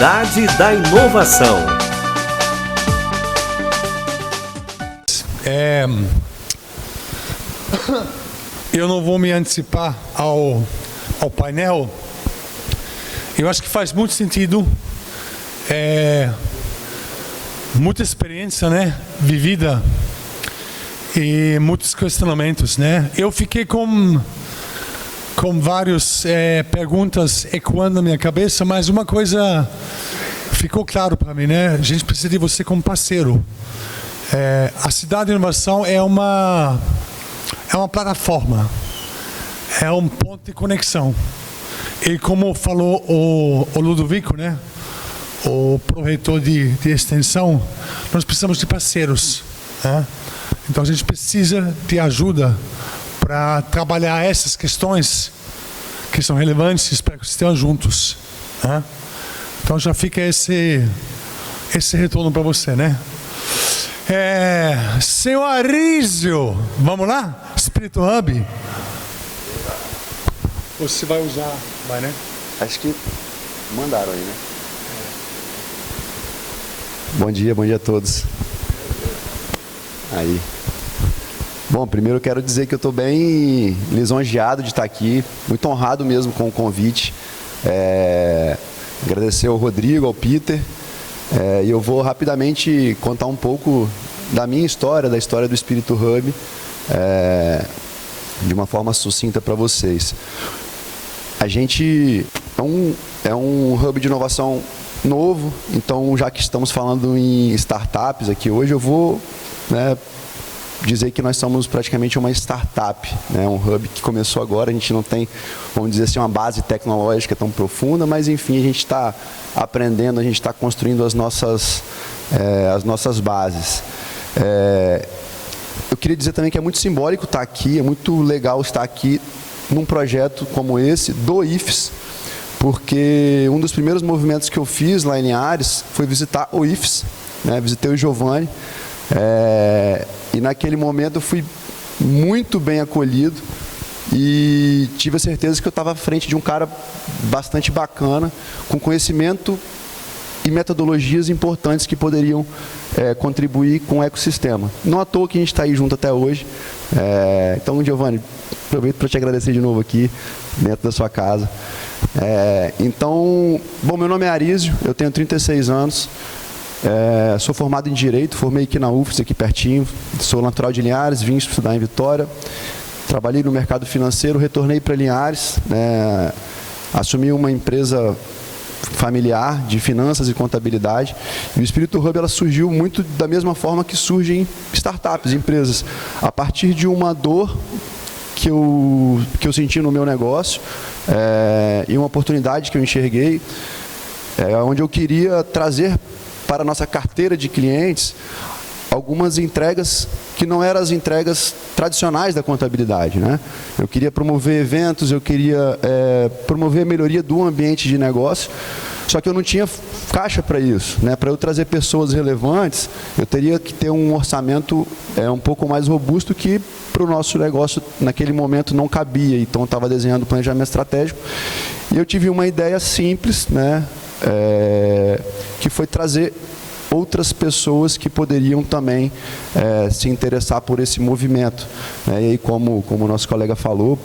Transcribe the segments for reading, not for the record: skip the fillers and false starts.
Cidade da Inovação. Eu não vou me antecipar ao painel. Eu acho que faz muito sentido, muita experiência, né, vivida e muitos questionamentos, né. Eu fiquei com várias perguntas ecoando na minha cabeça, mas uma coisa ficou claro para mim, né. A gente precisa de você como parceiro. A Cidade da Inovação é uma plataforma, é um ponto de conexão. E como falou o Ludovico, né, o proreitor de extensão, nós precisamos de parceiros, né? Então a gente precisa de ajuda para trabalhar essas questões que são relevantes para que estejam juntos, né? Então já fica esse retorno para você, né? Senhor Arísio, vamos lá? Espírito Hub. Você vai usar, né? Acho que mandaram aí, né? Bom dia a todos. Aí. Bom, primeiro eu quero dizer que eu estou bem lisonjeado de estar aqui, muito honrado mesmo com o convite. Agradecer ao Rodrigo, ao Peter. E eu vou rapidamente contar um pouco da minha história, da história do Espírito Hub, de uma forma sucinta para vocês. A gente é um hub de inovação novo, então já que estamos falando em startups aqui hoje, eu vou, né, dizer que nós somos praticamente uma startup, né, um hub que começou agora. A gente não tem, vamos dizer assim, uma base tecnológica tão profunda, mas enfim, a gente está aprendendo, a gente está construindo as nossas bases. Eu queria dizer também que é muito simbólico estar aqui, é muito legal estar aqui num projeto como esse, do IFES, porque um dos primeiros movimentos que eu fiz lá em Linhares foi visitar o IFES, né? Visitei o Giovanni, e naquele momento eu fui muito bem acolhido e tive a certeza que eu estava à frente de um cara bastante bacana, com conhecimento e metodologias importantes que poderiam contribuir com o ecossistema. Não à toa que a gente está aí junto até hoje. Então, Giovanni, aproveito para te agradecer de novo aqui, dentro da sua casa. Então, bom, meu nome é Arísio, eu tenho 36 anos, sou formado em Direito, formei aqui na UFES, aqui pertinho, sou natural de Linhares, vim estudar em Vitória, trabalhei no mercado financeiro, retornei para Linhares, assumi uma empresa familiar de finanças e contabilidade, e o Espírito Hub ela surgiu muito da mesma forma que surgem startups, empresas, a partir de uma dor que eu senti no meu negócio, e uma oportunidade que eu enxerguei, onde eu queria trazer para a nossa carteira de clientes algumas entregas que não eram as entregas tradicionais da contabilidade, né? Eu queria promover eventos, eu queria promover a melhoria do ambiente de negócio, só que eu não tinha caixa para isso, né? Para eu trazer pessoas relevantes, eu teria que ter um orçamento um pouco mais robusto que para o nosso negócio naquele momento não cabia. Então eu estava desenhando o planejamento estratégico e eu tive uma ideia simples, né? Que foi trazer outras pessoas que poderiam também se interessar por esse movimento, né? E aí, como o nosso colega falou,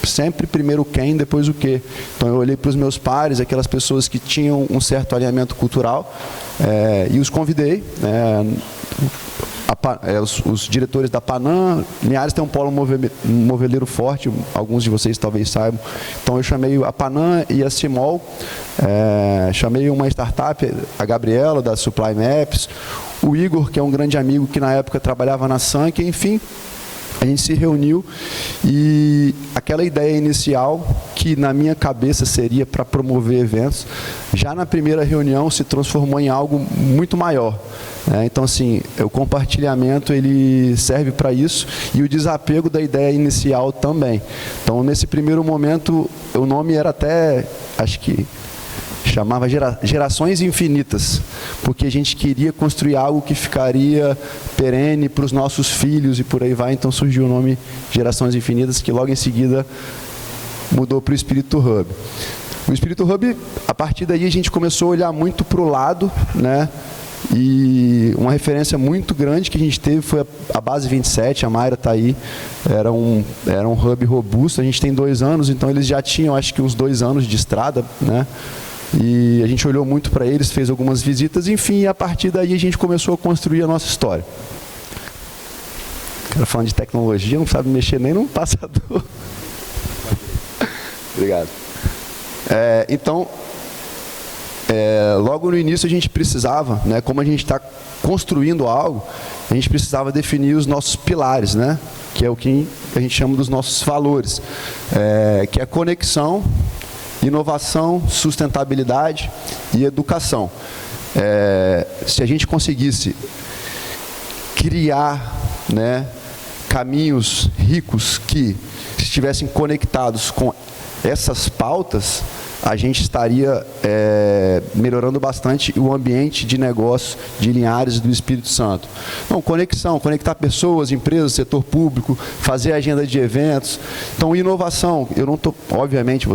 sempre primeiro quem, depois o quê. Então eu olhei para os meus pares, aquelas pessoas que tinham um certo alinhamento cultural, e os convidei, né? Os diretores da Panam. Linhares tem um polo moveleiro forte, alguns de vocês talvez saibam. Então eu chamei a Panam e a Cimol, chamei uma startup, a Gabriela da Supply Maps, o Igor, que é um grande amigo que na época trabalhava na Sank, enfim. A gente se reuniu e aquela ideia inicial, que na minha cabeça seria para promover eventos, já na primeira reunião se transformou em algo muito maior. Então, assim, o compartilhamento ele serve para isso e o desapego da ideia inicial também. Então, nesse primeiro momento, o nome era até, acho que chamava Gerações Infinitas, porque a gente queria construir algo que ficaria perene para os nossos filhos e por aí vai. Então surgiu o nome Gerações Infinitas, que logo em seguida mudou para o Espírito Hub. O Espírito Hub, a partir daí a gente começou a olhar muito para o lado, né? E uma referência muito grande que a gente teve foi a Base 27, a Mayra está aí, era um hub robusto, a gente tem 2 anos, então eles já tinham acho que uns 2 anos de estrada, né? E a gente olhou muito para eles, fez algumas visitas, enfim, e a partir daí a gente começou a construir a nossa história. O cara falando de tecnologia, não sabe mexer nem num passador. Obrigado. Então, logo no início a gente precisava, né, como a gente está construindo algo, a gente precisava definir os nossos pilares, né, que é o que a gente chama dos nossos valores, que é conexão, inovação, sustentabilidade e educação. Se a gente conseguisse criar, né, caminhos ricos que estivessem conectados com essas pautas, a gente estaria melhorando bastante o ambiente de negócio de Linhares do Espírito Santo. Então, conexão, conectar pessoas, empresas, setor público, fazer agenda de eventos. Então, inovação, eu não estou, obviamente,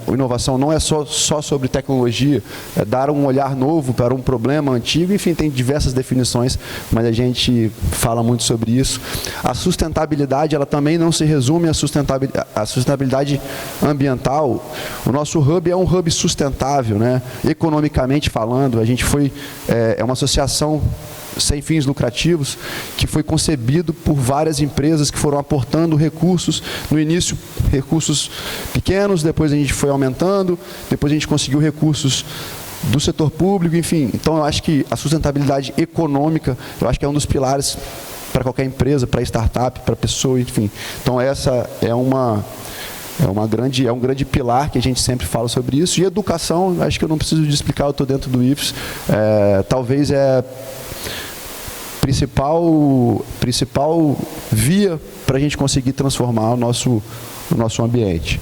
inovação não é só sobre tecnologia, é dar um olhar novo para um problema antigo, enfim, tem diversas definições, mas a gente fala muito sobre isso. A sustentabilidade, ela também não se resume à sustentabilidade ambiental. O nosso hub é um hub sustentável, né? Economicamente falando, a gente é uma associação sem fins lucrativos que foi concebido por várias empresas que foram aportando recursos, no início recursos pequenos, depois a gente foi aumentando, depois a gente conseguiu recursos do setor público, enfim. Então eu acho que a sustentabilidade econômica, eu acho que é um dos pilares para qualquer empresa, para startup, para pessoa, enfim. Então essa é um grande pilar que a gente sempre fala sobre isso. E educação, acho que eu não preciso de explicar, eu estou dentro do IFES. Talvez principal via para a gente conseguir transformar o nosso ambiente.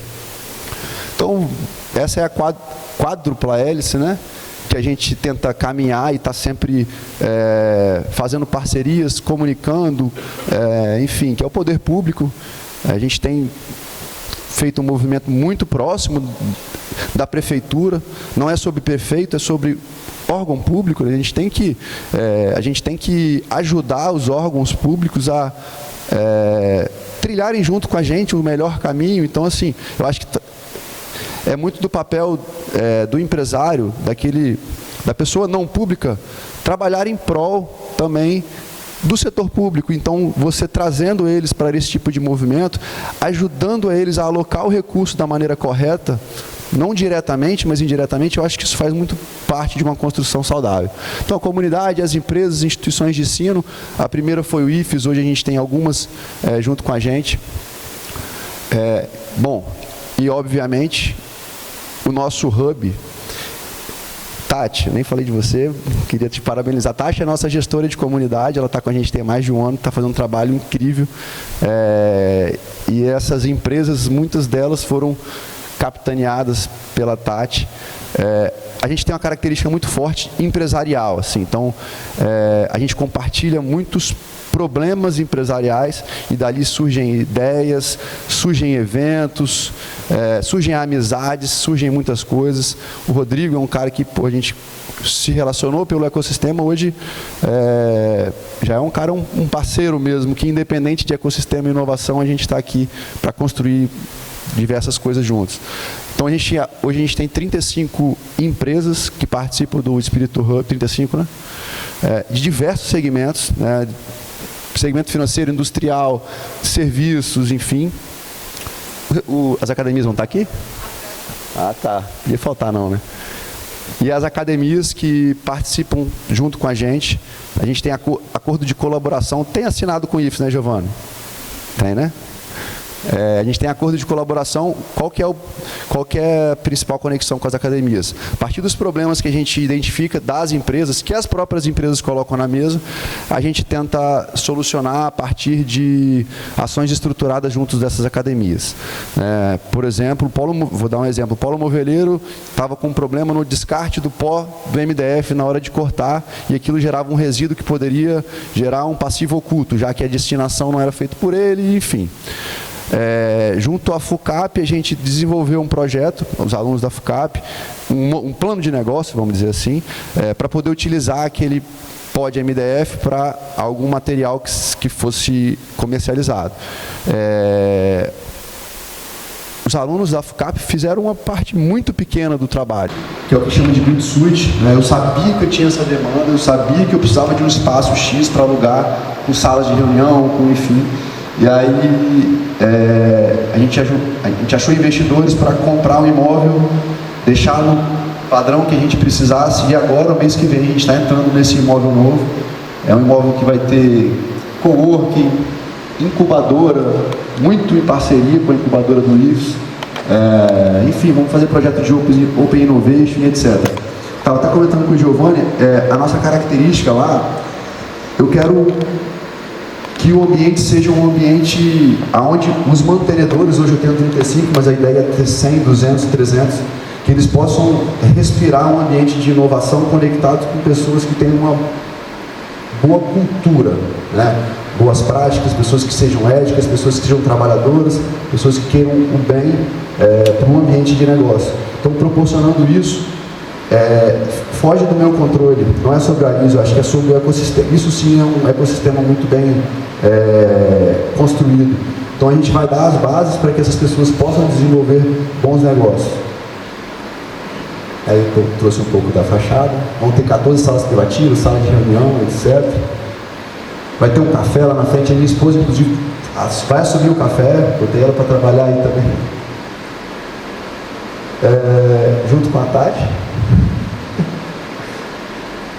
Então, essa é a quádrupla hélice, né? Que a gente tenta caminhar e está sempre fazendo parcerias, comunicando, enfim, que é o poder público. A gente tem feito um movimento muito próximo da prefeitura, não é sobre prefeito, é sobre órgão público. A gente tem que ajudar os órgãos públicos a trilharem junto com a gente o melhor caminho. Então, assim, eu acho que é muito do papel do empresário, da pessoa não pública, trabalhar em prol também do setor público. Então, você trazendo eles para esse tipo de movimento, ajudando eles a alocar o recurso da maneira correta, não diretamente, mas indiretamente, eu acho que isso faz muito parte de uma construção saudável. Então, a comunidade, as empresas, as instituições de ensino, a primeira foi o IFES, hoje a gente tem algumas junto com a gente. Bom, e obviamente, o nosso hub, Tati, eu nem falei de você, queria te parabenizar. A Tati é nossa gestora de comunidade, ela está com a gente tem mais de 1 ano, está fazendo um trabalho incrível. E essas empresas, muitas delas foram capitaneadas pela Tati. A gente tem uma característica muito forte empresarial, assim. Então, a gente compartilha muitos problemas empresariais e dali surgem ideias, surgem eventos, surgem amizades, surgem muitas coisas. O Rodrigo é um cara que a gente se relacionou pelo ecossistema, hoje já é um cara, um parceiro mesmo, que independente de ecossistema e inovação, a gente está aqui para construir diversas coisas juntos. Então, hoje a gente tem 35 empresas que participam do Espírito Hub, 35, né? De diversos segmentos, né? Segmento financeiro, industrial, serviços, enfim. As academias vão estar aqui? Ah, tá. Não ia faltar não, né? E as academias que participam junto com a gente tem acordo de colaboração. Tem assinado com o IFES, né, Giovanni? Tem, né? A gente tem acordo de colaboração. Qual que é a principal conexão com as academias? A partir dos problemas que a gente identifica das empresas, que as próprias empresas colocam na mesa, a gente tenta solucionar a partir de ações estruturadas juntos dessas academias. Por exemplo, vou dar um exemplo, o Polo Moveleiro estava com um problema no descarte do pó do MDF na hora de cortar, e aquilo gerava um resíduo que poderia gerar um passivo oculto, já que a destinação não era feita por ele, enfim. Junto à FUCAP, a gente desenvolveu um projeto, os alunos da FUCAP, um plano de negócio, vamos dizer assim, para poder utilizar aquele pod MDF para algum material que fosse comercializado. Os alunos da FUCAP fizeram uma parte muito pequena do trabalho, que é o que chama de build suite. Eu sabia que eu tinha essa demanda, eu sabia que eu precisava de um espaço X para alugar, com salas de reunião, com enfim. E aí a gente achou investidores para comprar um imóvel, deixar no padrão que a gente precisasse, e agora, mês que vem, a gente está entrando nesse imóvel novo. É um imóvel que vai ter coworking, incubadora, muito em parceria com a incubadora do IFES. Enfim, vamos fazer projeto de Open Innovation, etc. Estava até comentando com o Giovanni, a nossa característica lá, eu quero que o ambiente seja um ambiente onde os mantenedores, hoje eu tenho 35, mas a ideia é ter 100, 200, 300, que eles possam respirar um ambiente de inovação conectado com pessoas que têm uma boa cultura, né? Boas práticas, pessoas que sejam éticas, pessoas que sejam trabalhadoras, pessoas que queiram o bem para um ambiente de negócio. Então, proporcionando isso, foge do meu controle, não é sobre a ISO, acho que é sobre o ecossistema. Isso sim é um ecossistema muito bem construído. Então, a gente vai dar as bases para que essas pessoas possam desenvolver bons negócios. Aí eu trouxe um pouco da fachada. Vão ter 14 salas privativas, sala de reunião, etc. Vai ter um café lá na frente. A minha esposa, inclusive, vai assumir o café. Botei ela para trabalhar aí também. Junto com a Tati.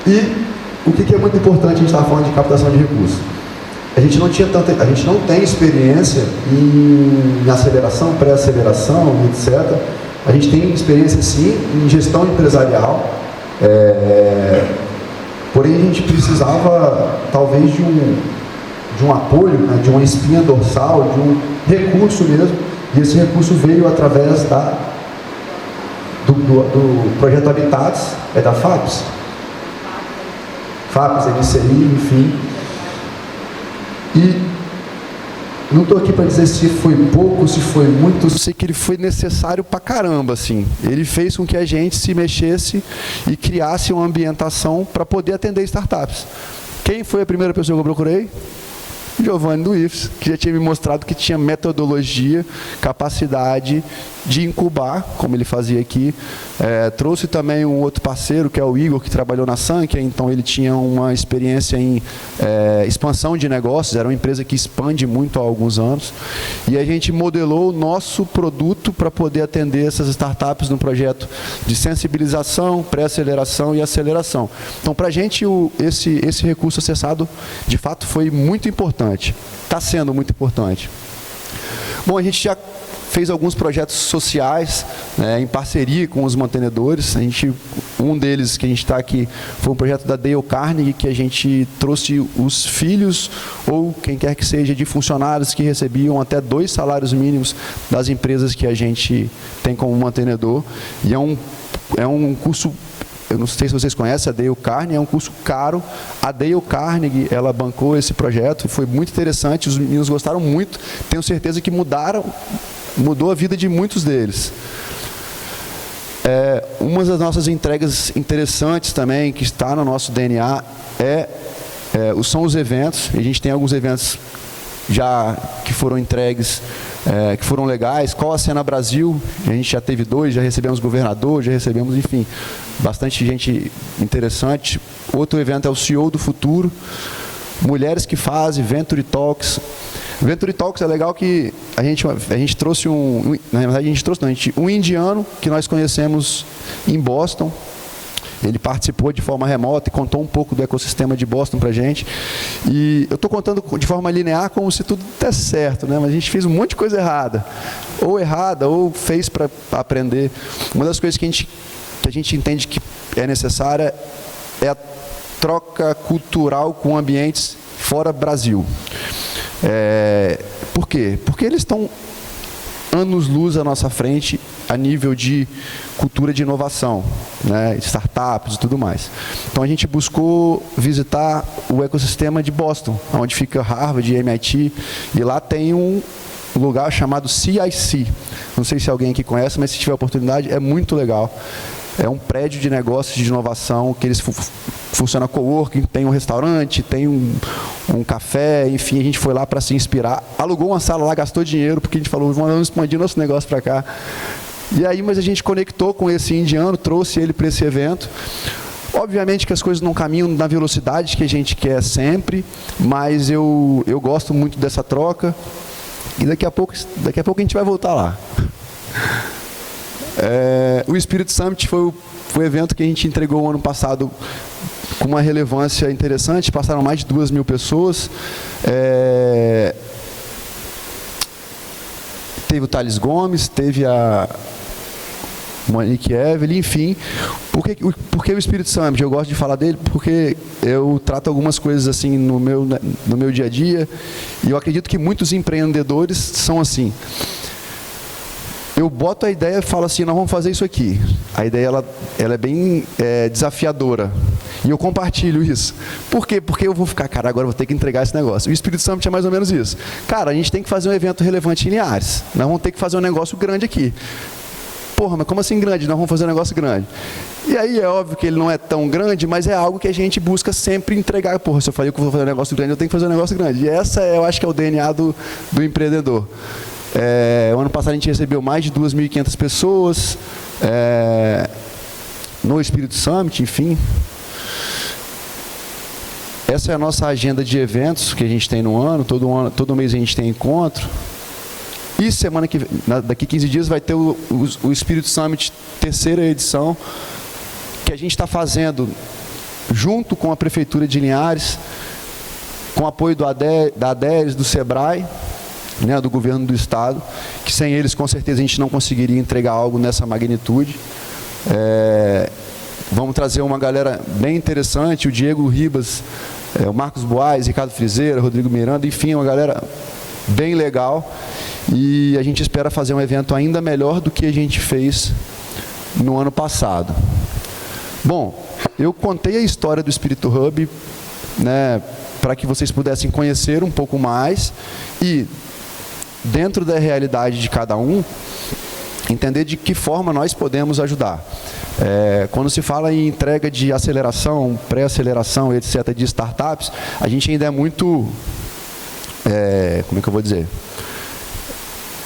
E o que é muito importante, a gente estava falando de captação de recursos. A gente não tem experiência em aceleração, pré-aceleração, etc. A gente tem experiência, sim, em gestão empresarial, porém a gente precisava, talvez, de um apoio, né, de uma espinha dorsal, de um recurso mesmo, e esse recurso veio através do projeto Habitats, da FAPES, NCI, enfim. E não estou aqui para dizer se foi pouco, se foi muito, eu sei que ele foi necessário pra caramba, assim. Ele fez com que a gente se mexesse e criasse uma ambientação para poder atender startups. Quem foi a primeira pessoa que eu procurei? Giovanni do IFES, que já tinha me mostrado que tinha metodologia, capacidade de incubar, como ele fazia aqui. Trouxe também um outro parceiro, que é o Igor, que trabalhou na Sankia, então ele tinha uma experiência em expansão de negócios, era uma empresa que expande muito há alguns anos, e a gente modelou o nosso produto para poder atender essas startups no projeto de sensibilização, pré-aceleração e aceleração. Então, para a gente, esse recurso acessado, de fato, foi muito importante. Está sendo muito importante. Bom, a gente já fez alguns projetos sociais, em parceria com os mantenedores. Um deles que a gente está aqui foi um projeto da Dale Carnegie, que a gente trouxe os filhos ou quem quer que seja de funcionários que recebiam até 2 salários mínimos das empresas que a gente tem como mantenedor. E é um curso, eu não sei se vocês conhecem a Dale Carnegie, é um curso caro. A Dale Carnegie, ela bancou esse projeto, foi muito interessante, os meninos gostaram muito, tenho certeza que mudou a vida de muitos deles. Uma das nossas entregas interessantes também, que está no nosso DNA, são os eventos. A gente tem alguns eventos já que foram entregues, que foram legais. Qual a Cena Brasil? A gente já teve 2, já recebemos governador, já recebemos, enfim, bastante gente interessante. Outro evento é o CEO do Futuro, Mulheres que Fazem, Venture Talks. Venture Talks é legal que a gente trouxe na verdade a gente trouxe um indiano que nós conhecemos em Boston. Ele participou de forma remota e contou um pouco do ecossistema de Boston para a gente. E eu estou contando de forma linear como se tudo desse certo, né? Mas a gente fez um monte de coisa errada. Ou fez para aprender. Uma das coisas que a gente entende que é necessária é a troca cultural com ambientes fora Brasil. Por quê? Porque eles estão anos-luz à nossa frente a nível de cultura de inovação, né, startups e tudo mais. Então a gente buscou visitar o ecossistema de Boston, onde fica Harvard e MIT, e lá tem lugar chamado CIC. Não sei se alguém aqui conhece, mas se tiver oportunidade, é muito legal. É um prédio de negócios de inovação, que eles funciona coworking, tem um restaurante, tem um café, enfim, a gente foi lá para se inspirar. Alugou uma sala lá, gastou dinheiro, porque a gente falou, vamos expandir nosso negócio para cá. E aí, mas a gente conectou com esse indiano, trouxe ele para esse evento. Obviamente que as coisas não caminham na velocidade que a gente quer sempre, mas eu gosto muito dessa troca. E daqui a pouco a gente vai voltar lá. O Spirit Summit foi o evento que a gente entregou ano passado com uma relevância interessante. Passaram mais de 2.000 pessoas. Teve o Thales Gomes, teve a Monique Evelyn, enfim. Por que o Spirit Summit? Eu gosto de falar dele porque eu trato algumas coisas assim no meu dia a dia, e eu acredito que muitos empreendedores são assim. Eu boto a ideia e falo assim, nós vamos fazer isso aqui. A ideia ela é bem desafiadora. E eu compartilho isso. Por quê? Porque eu vou ficar, cara, agora eu vou ter que entregar esse negócio. O Spirit Summit é mais ou menos isso. Cara, a gente tem que fazer um evento relevante em Linhares. Nós vamos ter que fazer um negócio grande aqui. Porra, mas como assim grande? Nós vamos fazer um negócio grande. E aí é óbvio que ele não é tão grande, mas é algo que a gente busca sempre entregar. Porra, se eu falei que eu vou fazer um negócio grande, eu tenho que fazer um negócio grande. E essa eu acho que é o DNA do empreendedor. O ano passado a gente recebeu mais de 2.500 pessoas no Spirit Summit, enfim. Essa é a nossa agenda de eventos que a gente tem no ano. Todo mês a gente tem encontro. E daqui 15 dias vai ter o Spirit Summit, terceira edição, que a gente está fazendo junto com a Prefeitura de Linhares, com apoio da ADERES, do SEBRAE, né, do governo do estado, que sem eles com certeza a gente não conseguiria entregar algo nessa magnitude. Vamos trazer uma galera bem interessante, o Diego Ribas, o Marcos Boaz, Ricardo Frizeira, Rodrigo Miranda, enfim, uma galera bem legal. E a gente espera fazer um evento ainda melhor do que a gente fez no ano passado. Bom, eu contei a história do Espírito Hub, né, para que vocês pudessem conhecer um pouco mais e, dentro da realidade de cada um, entender de que forma nós podemos ajudar. Quando se fala em entrega de aceleração, pré-aceleração, etc., de startups, a gente ainda é muito... como é que eu vou dizer?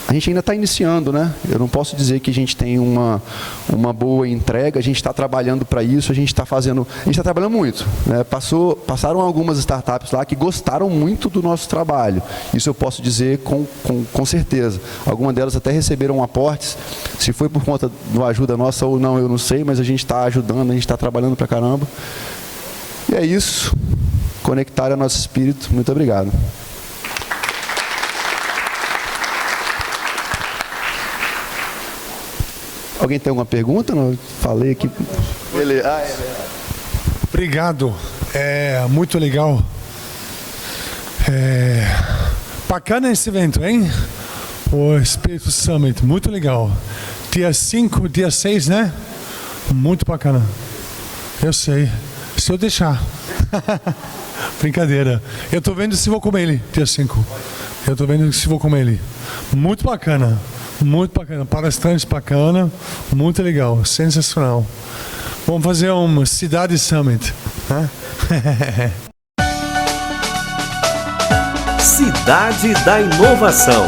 A gente ainda está iniciando, né? Eu não posso dizer que a gente tem uma boa entrega, a gente está trabalhando para isso, a gente está trabalhando muito, né? Passaram algumas startups lá que gostaram muito do nosso trabalho, isso eu posso dizer com certeza. Algumas delas até receberam aportes, se foi por conta da ajuda nossa ou não, eu não sei, mas a gente está ajudando, a gente está trabalhando para caramba. E é isso, conectar o nosso espírito. Muito obrigado. Alguém tem alguma pergunta? Não, falei aqui. Beleza. Obrigado. Muito legal. Bacana esse evento, hein? O Espírito Summit, muito legal. Dia 5, dia 6, né? Muito bacana. Eu sei. Se eu deixar. Brincadeira. Eu tô vendo se vou comer ele, dia 5. Eu tô vendo se vou comer ele. Muito bacana. Muito bacana, palestrante bacana, muito legal, sensacional. Vamos fazer uma Cidade Summit, né? Cidade da Inovação.